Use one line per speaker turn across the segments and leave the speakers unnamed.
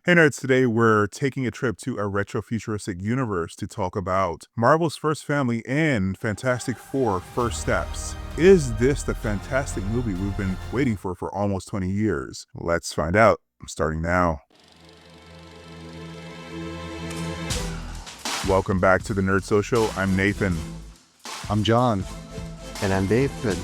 Hey nerds, today we're taking a trip to a retro-futuristic universe to talk about Marvel's First Family and Fantastic Four First Steps. Is this the fantastic movie we've been waiting for almost 20 years? Let's find out. I'm starting now. Welcome back to the Nerd Social. I'm Nathan.
I'm Jhon.
And I'm David.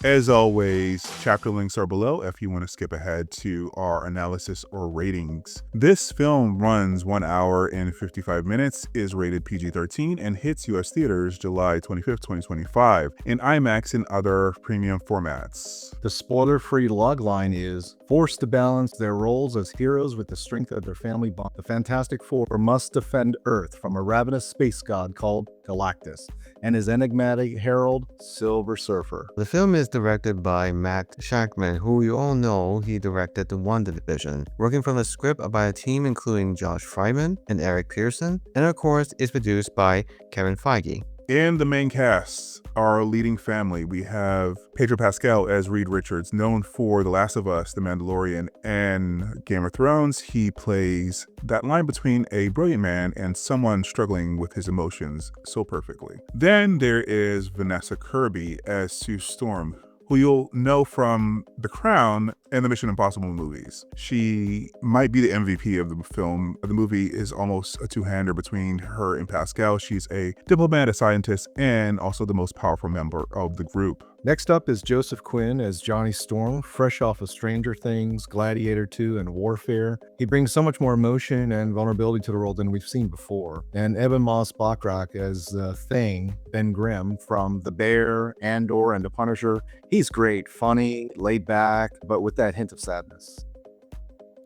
As always, chapter links are below if you want to skip ahead to our analysis or ratings. This film runs 1 hour and 55 minutes, is rated PG-13, and hits US theaters July 25th, 2025, in IMAX and other premium formats.
The spoiler-free logline is, forced to balance their roles as heroes with the strength of their family bond, the Fantastic Four must defend Earth from a ravenous space god called Galactus and his enigmatic Herald, Silver Surfer.
The film is directed by Matt Shakman, who you all know he directed The WandaVision, working from a script by a team including Josh Friedman and Eric Pearson, and of course is produced by Kevin Feige.
In the main cast, our leading family, we have Pedro Pascal as Reed Richards, known for The Last of Us, The Mandalorian, and Game of Thrones. He plays that line between a brilliant man and someone struggling with his emotions so perfectly. Then there is Vanessa Kirby as Sue Storm, who you'll know from The Crown and the Mission Impossible movies. She might be the MVP of the film. The movie is almost a two-hander between her and Pascal. She's a diplomat, a scientist, and also the most powerful member of the group.
Next up is Joseph Quinn as Johnny Storm, fresh off of Stranger Things, Gladiator 2, and Warfare. He brings so much more emotion and vulnerability to the role than we've seen before. And Evan moss-bachrach as Thing, Ben Grimm, from The Bear, Andor, and The Punisher. He's great, funny, laid back, but with that hint of sadness.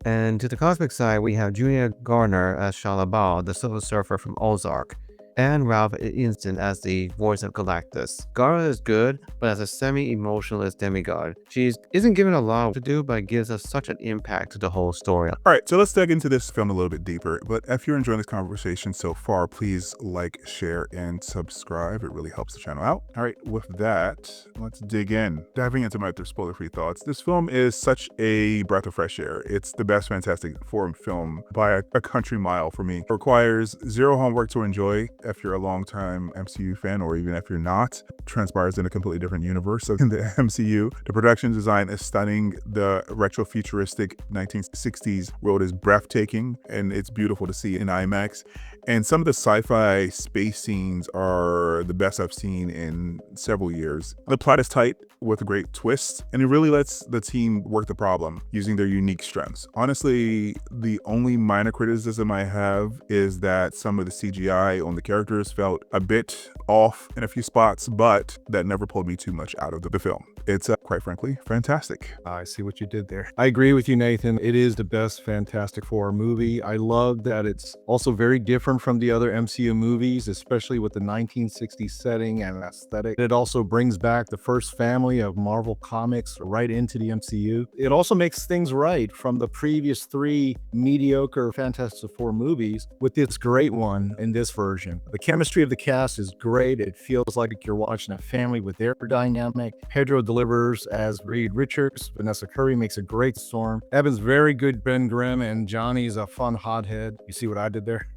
And to the cosmic side, we have Julia Garner as Shalabal, the Silver Surfer from Ozark, and Ralph Ineson as the voice of Galactus. Garner is good, but as a semi-emotionless demigod, she isn't given a lot to do, but gives us such an impact to the whole story.
All right, so let's dig into this film a little bit deeper. But if you're enjoying this conversation so far, please like, share, and subscribe. It really helps the channel out. All right, with that, let's dig in. Diving into my spoiler-free thoughts, this film is such a breath of fresh air. It's the best Fantastic Four film by a country mile for me. It requires zero homework to enjoy. If you're a long-time MCU fan, or even if you're not, transpires in a completely different universe in the MCU. The production design is stunning. The retro-futuristic 1960s world is breathtaking, and it's beautiful to see in IMAX. And some of the sci-fi space scenes are the best I've seen in several years. The plot is tight with a great twist, and it really lets the team work the problem using their unique strengths. Honestly, the only minor criticism I have is that some of the CGI on the characters felt a bit off in a few spots, but that never pulled me too much out of the film. It's quite frankly fantastic.
I see what you did there. I agree with you, Nathan. It is the best Fantastic Four movie. I love that it's also very different from the other MCU movies, especially with the 1960s setting and aesthetic. It also brings back the first family of Marvel comics right into the MCU. It also makes things right from the previous three mediocre Fantastic Four movies with this great one in this version. The chemistry of the cast is great. It feels like you're watching a family with their dynamic. Pedro delivers as Reed Richards. Vanessa Kirby makes a great Storm. Evan's very good Ben Grimm, and Johnny's a fun hothead. You see what I did there?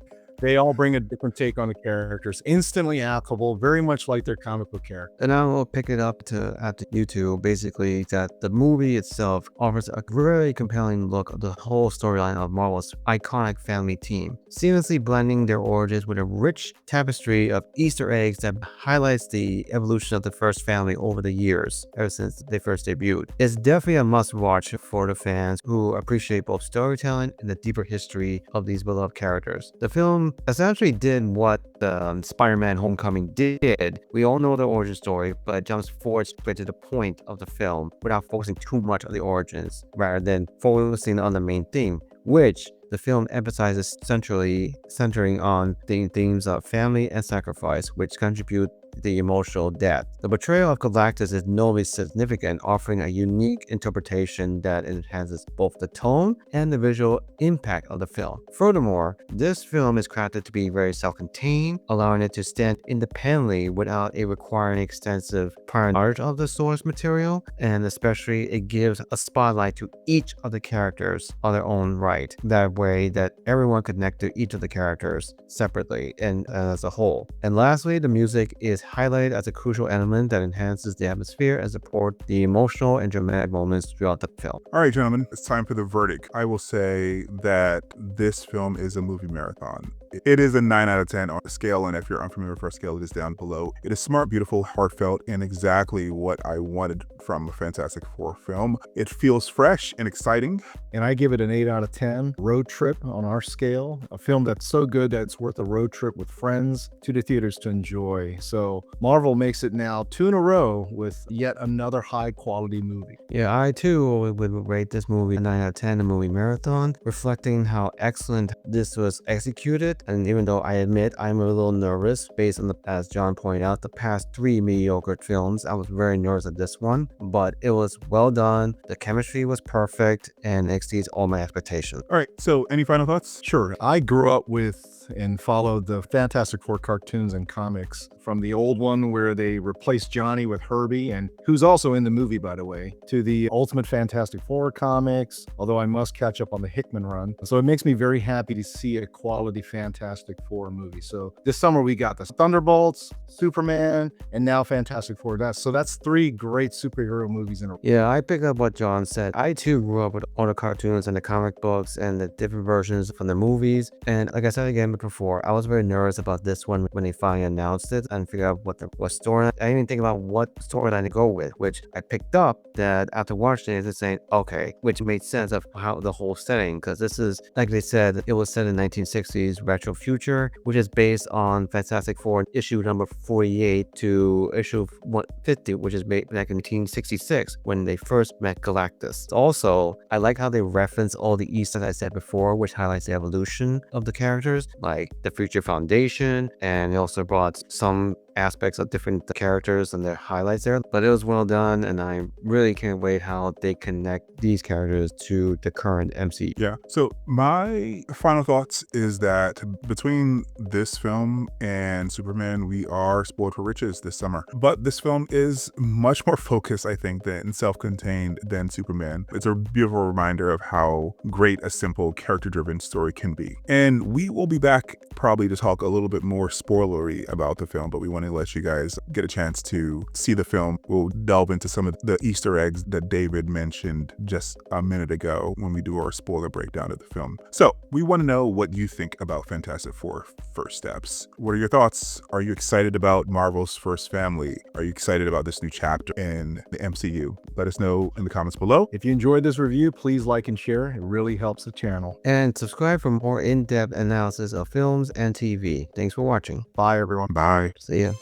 They all bring a different take on the characters, instantly applicable, very much like their comic book character.
And I will pick it up to after you two, basically that the movie itself offers a very compelling look of the whole storyline of Marvel's iconic family team, seamlessly blending their origins with a rich tapestry of Easter eggs that highlights the evolution of the first family over the years, ever since they first debuted. It's definitely a must-watch for the fans who appreciate both storytelling and the deeper history of these beloved characters. The film essentially did what Spider-Man Homecoming did. We all know the origin story, but it jumps forward straight to the point of the film without focusing too much on the origins, rather than focusing on the main theme, which the film emphasizes centering on the themes of family and sacrifice, which contribute the emotional depth. The portrayal of Galactus is notably significant, offering a unique interpretation that enhances both the tone and the visual impact of the film. Furthermore, this film is crafted to be very self-contained, allowing it to stand independently without it requiring extensive prior knowledge of the source material, and especially it gives a spotlight to each of the characters on their own right. That way that everyone connect to each of the characters separately and as a whole. And lastly, the music is highlighted as a crucial element that enhances the atmosphere and support the emotional and dramatic moments throughout the film.
All right, gentlemen, it's time for the verdict. I will say that this film is a movie marathon. It is a 9 out of 10 on a scale, and if you're unfamiliar with our scale, it is down below. It is smart, beautiful, heartfelt, and exactly what I wanted from a Fantastic Four film. It feels fresh and exciting.
And I give it an 8 out of 10. Road trip on our scale. A film that's so good that it's worth a road trip with friends to the theaters to enjoy. So Marvel makes it now 2 in a row with yet another high quality movie.
Yeah, I too would rate this movie a 9 out of 10, a movie marathon, reflecting how excellent this was executed. And even though I admit I'm a little nervous based on as Jhon pointed out, the past 3 mediocre films, I was very nervous at this one, but it was well done. The chemistry was perfect and exceeds all my expectations.
All right, so any final thoughts?
Sure. I grew up with and followed the Fantastic Four cartoons and comics, from the old one where they replaced Johnny with Herbie, and who's also in the movie, by the way, to the Ultimate Fantastic Four comics, although I must catch up on the Hickman run. So it makes me very happy to see a quality Fantastic Four movie. So this summer we got the Thunderbolts, Superman, and now Fantastic Four. That's 3 great superhero movies in a row.
Yeah, I pick up what Jhon said. I too grew up with all the cartoons and the comic books and the different versions from the movies. And like I said again before, I was very nervous about this one when they finally announced it and figured out what story. I didn't even think about what storyline to go with, which I picked up that after watching it, it's saying, okay, which made sense of how the whole setting, because this is, like they said, it was set in 1960s retro future, which is based on Fantastic Four issue number 48 to issue 150, which is made back in 1966 when they first met Galactus. Also, I like how they reference all the Easter eggs I said before, which highlights the evolution of the characters, like the Future Foundation, and it also brought some aspects of different characters and their highlights there. But it was well done, and I really can't wait how they connect these characters to the current MCU.
Yeah. So my final thoughts is that between this film and Superman, we are spoiled for riches this summer. But this film is much more focused, I think, than self-contained than Superman. It's a beautiful reminder of how great a simple character-driven story can be. And we will be back probably to talk a little bit more spoilery about the film, but we want to let you guys get a chance to see the film. We'll delve into some of the Easter eggs that David mentioned just a minute ago when we do our spoiler breakdown of the film. So we want to know what you think about Fantastic Four First Steps. What are your thoughts? Are you excited about Marvel's First Family? Are you excited about this new chapter in the MCU? Let us know in the comments below.
If you enjoyed this review, please like and share. It really helps the channel.
And subscribe for more in-depth analysis of films and TV. Thanks for watching.
Bye, everyone.
Bye.
See ya.